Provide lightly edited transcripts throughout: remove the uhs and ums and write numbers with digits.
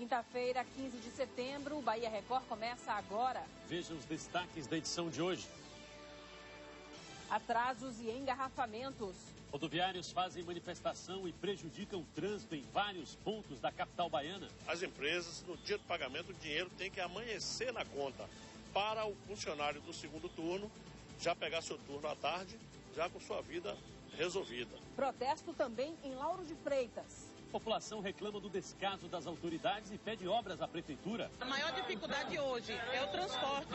Quinta-feira, 15 de setembro, o Bahia Record começa agora. Veja os destaques da edição de hoje. Atrasos e engarrafamentos. Rodoviários fazem manifestação e prejudicam o trânsito em vários pontos da capital baiana. As empresas, no dia do pagamento, o dinheiro tem que amanhecer na conta para o funcionário do segundo turno já pegar seu turno à tarde, já com sua vida resolvida. Protesto também em Lauro de Freitas. A população reclama do descaso das autoridades e pede obras à prefeitura. A maior dificuldade hoje é o transporte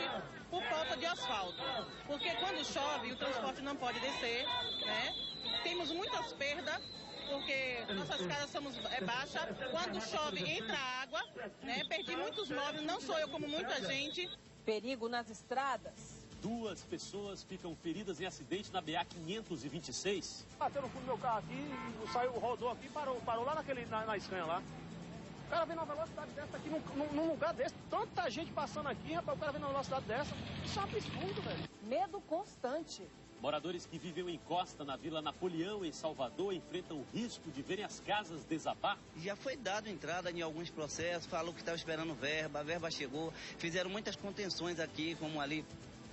por falta de asfalto, porque quando chove o transporte não pode descer, né? Temos muitas perdas, porque nossas casas são baixas. Quando chove entra água, né? Perdi muitos móveis, não sou eu como muita gente. Perigo nas estradas. 2 pessoas ficam feridas em acidente na BA-526. Bateu no fundo do meu carro aqui, saiu, rodou aqui, parou lá na escanha lá. O cara vem numa velocidade dessa aqui, num lugar desse, tanta gente passando aqui, rapaz, o cara vem numa velocidade dessa. Isso é um absurdo, velho. Medo constante. Moradores que vivem em Costa, na Vila Napoleão, em Salvador, enfrentam o risco de verem as casas desabar. Já foi dado entrada em alguns processos, falou que estava esperando verba, a verba chegou, fizeram muitas contenções aqui, como ali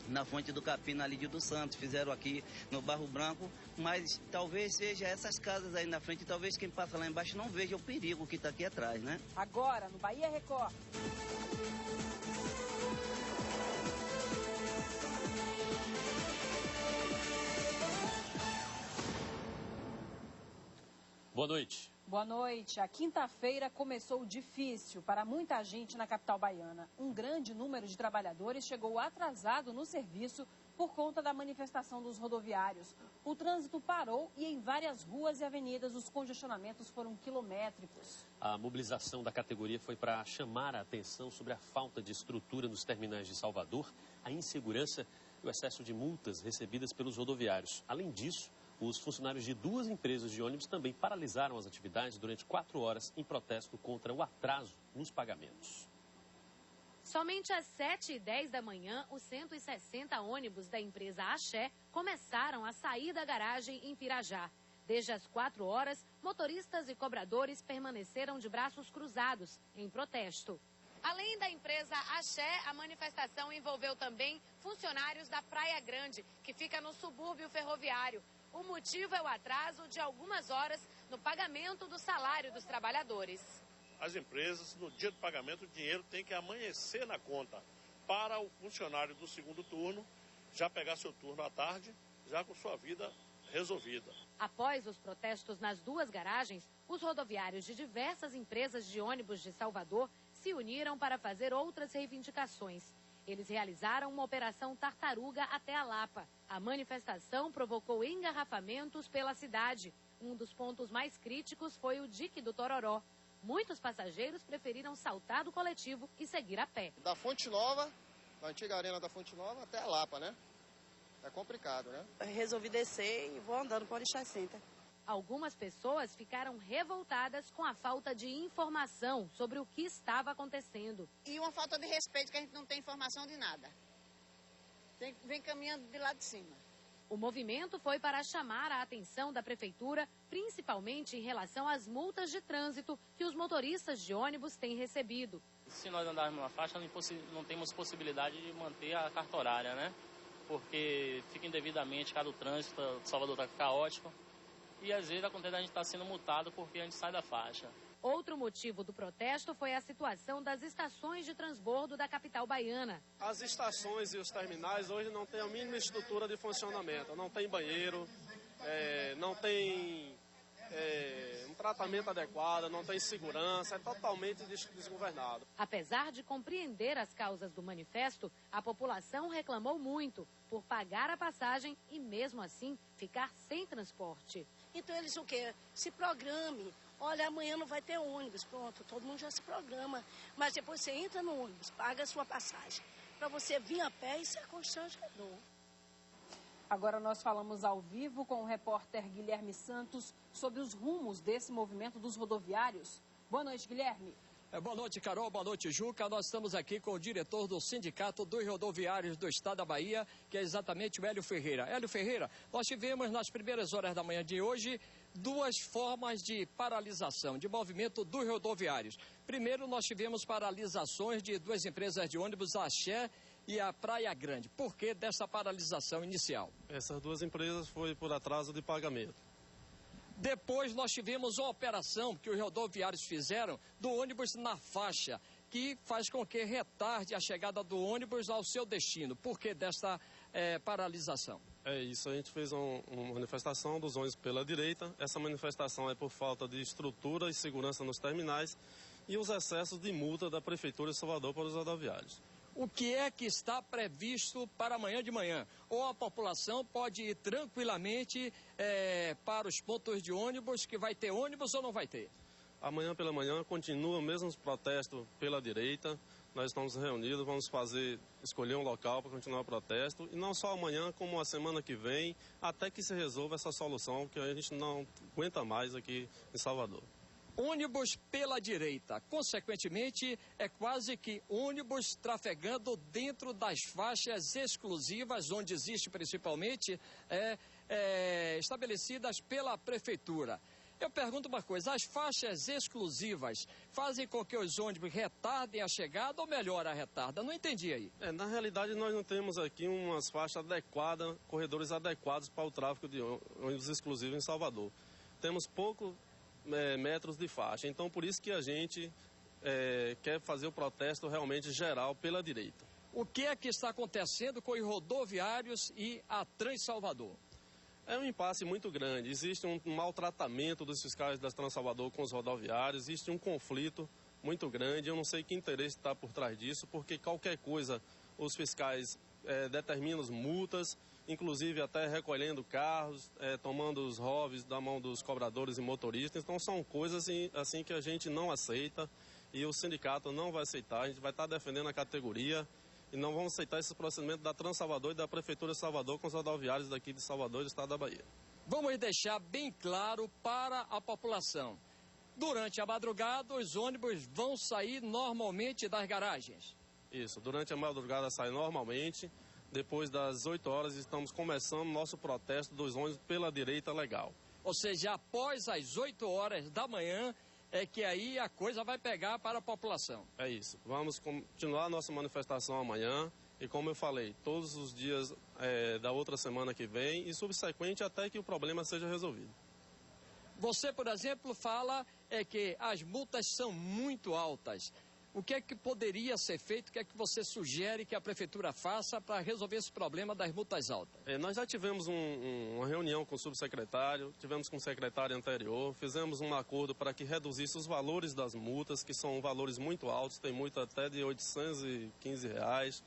na Fonte do Capim, na Lídio dos Santos, fizeram aqui no Barro Branco, mas talvez seja essas casas aí na frente, talvez quem passa lá embaixo não veja o perigo que está aqui atrás, né? Agora, no Bahia Record. Boa noite. Boa noite. A quinta-feira começou difícil para muita gente na capital baiana. Um grande número de trabalhadores chegou atrasado no serviço por conta da manifestação dos rodoviários. O trânsito parou e em várias ruas e avenidas os congestionamentos foram quilométricos. A mobilização da categoria foi para chamar a atenção sobre a falta de estrutura nos terminais de Salvador, a insegurança e o excesso de multas recebidas pelos rodoviários. Além disso, os funcionários de 2 empresas de ônibus também paralisaram as atividades durante 4 horas em protesto contra o atraso nos pagamentos. Somente às 7h10 da manhã, os 160 ônibus da empresa Axé começaram a sair da garagem em Pirajá. Desde as 4 horas, motoristas e cobradores permaneceram de braços cruzados, em protesto. Além da empresa Axé, a manifestação envolveu também funcionários da Praia Grande, que fica no subúrbio ferroviário. O motivo é o atraso de algumas horas no pagamento do salário dos trabalhadores. As empresas, no dia do pagamento, o dinheiro tem que amanhecer na conta para o funcionário do segundo turno já pegar seu turno à tarde, já com sua vida resolvida. Após os protestos nas 2 garagens, os rodoviários de diversas empresas de ônibus de Salvador se uniram para fazer outras reivindicações. Eles realizaram uma operação tartaruga até a Lapa. A manifestação provocou engarrafamentos pela cidade. Um dos pontos mais críticos foi o dique do Tororó. Muitos passageiros preferiram saltar do coletivo e seguir a pé. Da Fonte Nova, da antiga arena da Fonte Nova, até a Lapa, né? É complicado, né? Resolvi descer e vou andando para o Orixá Center. Algumas pessoas ficaram revoltadas com a falta de informação sobre o que estava acontecendo. E uma falta de respeito, que a gente não tem informação de nada. Vem caminhando de lá de cima. O movimento foi para chamar a atenção da prefeitura, principalmente em relação às multas de trânsito que os motoristas de ônibus têm recebido. Se nós andarmos numa faixa, não temos possibilidade de manter a carga horária, né? Porque fica indevidamente, cada trânsito, Salvador está caótico. E às vezes acontece a gente estar sendo multado porque a gente sai da faixa. Outro motivo do protesto foi a situação das estações de transbordo da capital baiana. As estações e os terminais hoje não têm a mínima estrutura de funcionamento. Não tem banheiro, não tem um tratamento adequado, não tem segurança, é totalmente desgovernado. Apesar de compreender as causas do manifesto, a população reclamou muito por pagar a passagem e, mesmo assim, ficar sem transporte. Então eles o quê? Se programe. Olha, amanhã não vai ter ônibus. Pronto, todo mundo já se programa. Mas depois você entra no ônibus, paga a sua passagem. Para você vir a pé, isso é constrangedor. Agora nós falamos ao vivo com o repórter Guilherme Santos sobre os rumos desse movimento dos rodoviários. Boa noite, Guilherme. Boa noite, Carol. Boa noite, Juca. Nós estamos aqui com o diretor do Sindicato dos Rodoviários do Estado da Bahia, que é exatamente o Hélio Ferreira. Hélio Ferreira, nós tivemos nas primeiras horas da manhã de hoje duas formas de paralisação, de movimento dos rodoviários. Primeiro, nós tivemos paralisações de duas empresas de ônibus, a Axé e a Praia Grande. Por que dessa paralisação inicial? Essas duas empresas foi por atraso de pagamento. Depois nós tivemos uma operação que os rodoviários fizeram do ônibus na faixa, que faz com que retarde a chegada do ônibus ao seu destino. Por que dessa paralisação? É isso, a gente fez uma manifestação dos ônibus pela direita. Essa manifestação é por falta de estrutura e segurança nos terminais e os excessos de multa da Prefeitura de Salvador para os rodoviários. O que é que está previsto para amanhã de manhã? Ou a população pode ir tranquilamente para os pontos de ônibus, que vai ter ônibus ou não vai ter? Amanhã pela manhã continua mesmo os protestos pela direita. Nós estamos reunidos, vamos escolher um local para continuar o protesto. E não só amanhã, como a semana que vem, até que se resolva essa solução que a gente não aguenta mais aqui em Salvador. Ônibus pela direita, consequentemente, é quase que ônibus trafegando dentro das faixas exclusivas, onde existe principalmente estabelecidas pela Prefeitura. Eu pergunto uma coisa, as faixas exclusivas fazem com que os ônibus retardem a chegada ou melhora a retarda? Não entendi aí. Na realidade, nós não temos aqui umas faixas adequadas, corredores adequados para o tráfego de ônibus exclusivos em Salvador. Temos poucos metros de faixa, então por isso que a gente quer fazer o protesto realmente geral pela direita. O que é que está acontecendo com os rodoviários e a Trans-Salvador? É um impasse muito grande, existe um maltratamento dos fiscais da Trans-Salvador com os rodoviários, existe um conflito muito grande, eu não sei que interesse está por trás disso, porque qualquer coisa os fiscais determinam as multas, inclusive até recolhendo carros, tomando os roves da mão dos cobradores e motoristas, então são coisas assim que a gente não aceita e o sindicato não vai aceitar, a gente vai estar defendendo a categoria. E não vamos aceitar esse procedimento da Trans-Salvador e da Prefeitura de Salvador com os rodoviários daqui de Salvador e do Estado da Bahia. Vamos deixar bem claro para a população. Durante a madrugada, os ônibus vão sair normalmente das garagens. Isso, durante a madrugada sai normalmente. Depois das 8 horas estamos começando nosso protesto dos ônibus pela direita legal. Ou seja, após as 8 horas da manhã, é que aí a coisa vai pegar para a população. É isso. Vamos continuar a nossa manifestação amanhã e, como eu falei, todos os dias da outra semana que vem e subsequente até que o problema seja resolvido. Você, por exemplo, fala que as multas são muito altas. O que é que poderia ser feito? O que é que você sugere que a Prefeitura faça para resolver esse problema das multas altas? Nós já tivemos uma reunião com o subsecretário, tivemos com o secretário anterior, fizemos um acordo para que reduzisse os valores das multas, que são valores muito altos, tem multa até de R$ 815.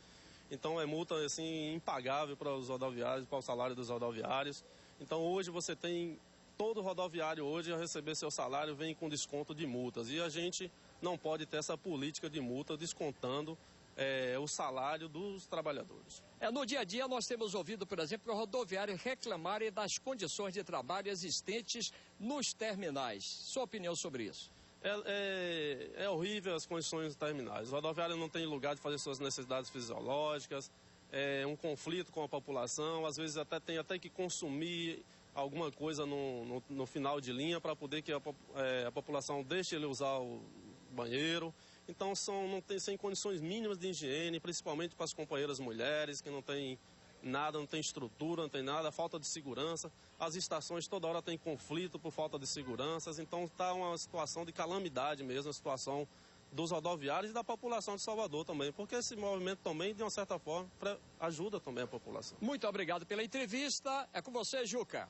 Então é multa assim, impagável para os rodoviários, para o salário dos rodoviários. Então hoje você tem todo rodoviário hoje a receber seu salário vem com desconto de multas e a gente não pode ter essa política de multa descontando o salário dos trabalhadores. No dia a dia nós temos ouvido, por exemplo, rodoviários reclamarem das condições de trabalho existentes nos terminais. Sua opinião sobre isso? É horrível as condições dos terminais. O rodoviário não tem lugar de fazer suas necessidades fisiológicas, um conflito com a população, às vezes tem que consumir alguma coisa no final de linha para poder que a população deixe ele usar o banheiro. Então não tem sem condições mínimas de higiene, principalmente para as companheiras mulheres que não tem nada, não tem estrutura, não tem nada, falta de segurança. As estações toda hora tem conflito por falta de seguranças, então está uma situação de calamidade mesmo, a situação dos rodoviários e da população de Salvador também, porque esse movimento também, de uma certa forma, ajuda também a população. Muito obrigado pela entrevista. É com você, Juca.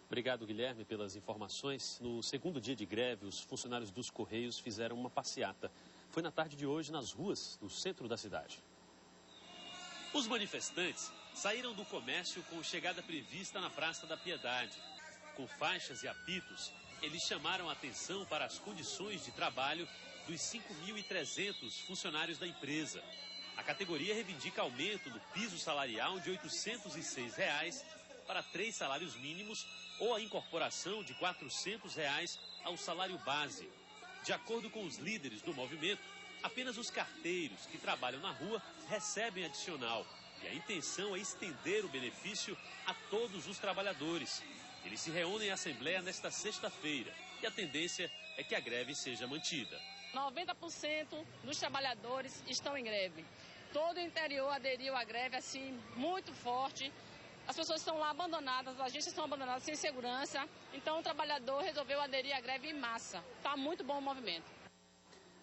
Obrigado, Guilherme, pelas informações. No segundo dia de greve, os funcionários dos Correios fizeram uma passeata. Foi na tarde de hoje nas ruas do centro da cidade. Os manifestantes saíram do comércio com chegada prevista na Praça da Piedade. Com faixas e apitos, eles chamaram a atenção para as condições de trabalho dos 5.300 funcionários da empresa. A categoria reivindica aumento do piso salarial de R$ 806 para 3 salários mínimos ou a incorporação de R$ 400 ao salário base. De acordo com os líderes do movimento, apenas os carteiros que trabalham na rua recebem adicional e a intenção é estender o benefício a todos os trabalhadores. Eles se reúnem em assembleia nesta sexta-feira e a tendência é que a greve seja mantida. 90% dos trabalhadores estão em greve. Todo o interior aderiu à greve, assim, muito forte. As pessoas estão lá abandonadas, as agências estão abandonadas, sem segurança. Então, o trabalhador resolveu aderir à greve em massa. Está muito bom o movimento.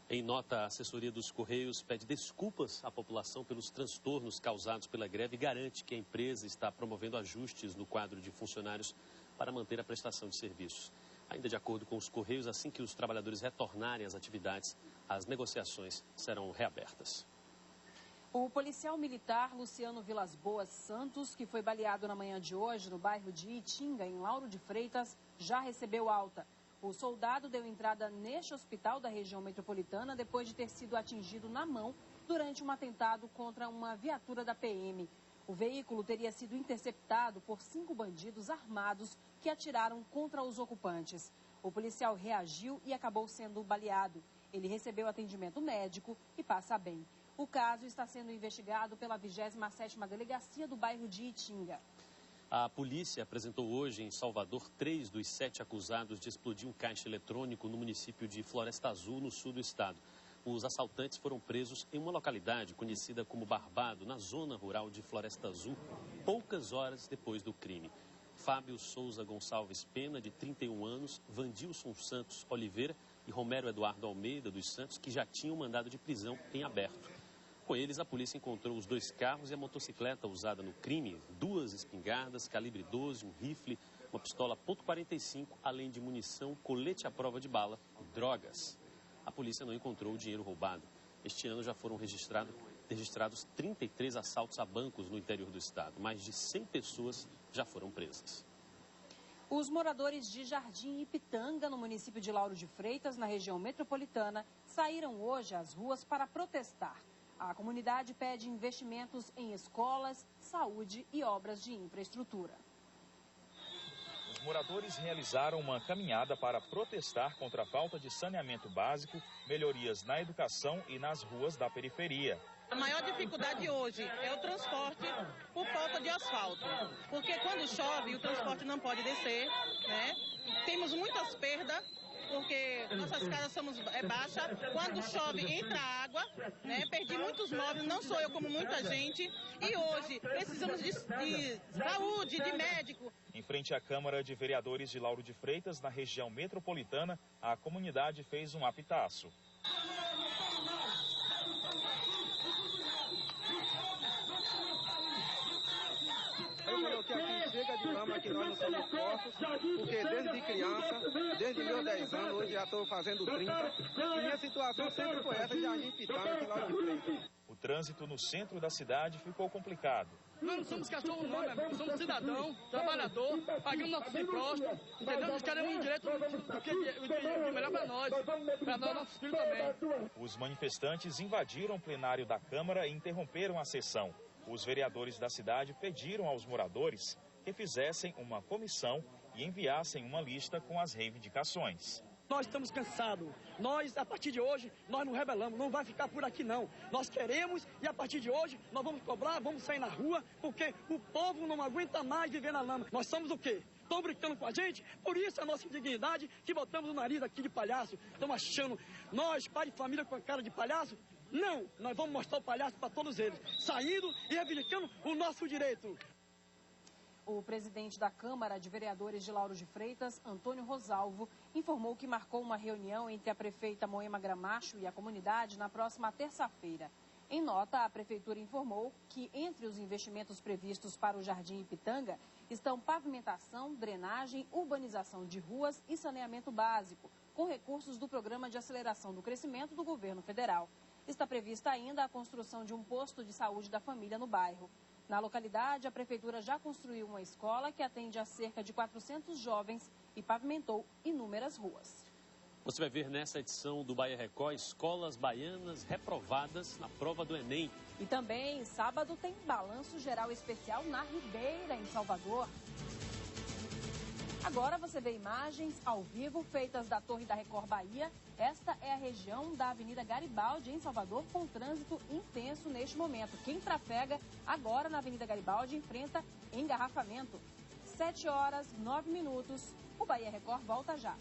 Em nota, a assessoria dos Correios pede desculpas à população pelos transtornos causados pela greve e garante que a empresa está promovendo ajustes no quadro de funcionários para manter a prestação de serviços. Ainda de acordo com os Correios, assim que os trabalhadores retornarem às atividades, as negociações serão reabertas. O policial militar Luciano Vilas Boas Santos, que foi baleado na manhã de hoje no bairro de Itinga, em Lauro de Freitas, já recebeu alta. O soldado deu entrada neste hospital da região metropolitana depois de ter sido atingido na mão durante um atentado contra uma viatura da PM. O veículo teria sido interceptado por 5 bandidos armados que atiraram contra os ocupantes. O policial reagiu e acabou sendo baleado. Ele recebeu atendimento médico e passa bem. O caso está sendo investigado pela 27ª Delegacia do bairro de Itinga. A polícia apresentou hoje em Salvador 3 dos 7 acusados de explodir um caixa eletrônico no município de Floresta Azul, no sul do estado. Os assaltantes foram presos em uma localidade conhecida como Barbado, na zona rural de Floresta Azul, poucas horas depois do crime. Fábio Souza Gonçalves Pena, de 31 anos, Vandilson Santos Oliveira e Romero Eduardo Almeida dos Santos, que já tinham mandado de prisão em aberto. Com eles, a polícia encontrou os 2 carros e a motocicleta usada no crime, 2 espingardas, calibre 12, um rifle, uma pistola .45, além de munição, colete à prova de bala e drogas. A polícia não encontrou o dinheiro roubado. Este ano já foram registrados 33 assaltos a bancos no interior do estado. Mais de 100 pessoas já foram presas. Os moradores de Jardim Ipitanga, no município de Lauro de Freitas, na região metropolitana, saíram hoje às ruas para protestar. A comunidade pede investimentos em escolas, saúde e obras de infraestrutura. Os moradores realizaram uma caminhada para protestar contra a falta de saneamento básico, melhorias na educação e nas ruas da periferia. A maior dificuldade hoje é o transporte por falta de asfalto, porque quando chove o transporte não pode descer, né? Temos muitas perdas, porque nossas casas são baixas, quando chove entra água, né? Perdi muitos móveis, não sou eu como muita gente, e hoje precisamos de saúde, de médico. Em frente à Câmara de Vereadores de Lauro de Freitas, na região metropolitana, a comunidade fez um apitaço. Eu coloquei aqui, chega de lama que nós não somos fortes, porque desde criança, desde meus 10 anos, hoje já estou fazendo 30, e minha situação sempre foi essa de Jardim Ipitanga, de Lauro de Freitas. O trânsito no centro da cidade ficou complicado. Nós não somos cachorro não, meu amigo, somos cidadão, trabalhador, pagamos nossos impostos, entendeu? Nós queremos um direito de melhor para nós, nossos filhos também. Os manifestantes invadiram o plenário da Câmara e interromperam a sessão. Os vereadores da cidade pediram aos moradores que fizessem uma comissão e enviassem uma lista com as reivindicações. Nós estamos cansados. Nós, a partir de hoje, nós não rebelamos. Não vai ficar por aqui, não. Nós queremos e, a partir de hoje, nós vamos cobrar, vamos sair na rua, porque o povo não aguenta mais viver na lama. Nós somos o quê? Estão brincando com a gente? Por isso a nossa indignidade que botamos o nariz aqui de palhaço. Estamos achando, nós, pai de família com a cara de palhaço, não, nós vamos mostrar o palhaço para todos eles, saindo e reivindicando o nosso direito. O presidente da Câmara de Vereadores de Lauro de Freitas, Antônio Rosalvo, informou que marcou uma reunião entre a prefeita Moema Gramacho e a comunidade na próxima terça-feira. Em nota, a prefeitura informou que entre os investimentos previstos para o Jardim Ipitanga estão pavimentação, drenagem, urbanização de ruas e saneamento básico, com recursos do Programa de Aceleração do Crescimento do Governo Federal. Está prevista ainda a construção de um posto de saúde da família no bairro. Na localidade, a prefeitura já construiu uma escola que atende a cerca de 400 jovens e pavimentou inúmeras ruas. Você vai ver nessa edição do Bahia Record escolas baianas reprovadas na prova do Enem. E também, sábado, tem balanço geral especial na Ribeira, em Salvador. Agora você vê imagens ao vivo feitas da Torre da Record Bahia. Esta é a região da Avenida Garibaldi, em Salvador, com trânsito intenso neste momento. Quem trafega agora na Avenida Garibaldi enfrenta engarrafamento. 7 horas 9 minutos. O Bahia Record volta já.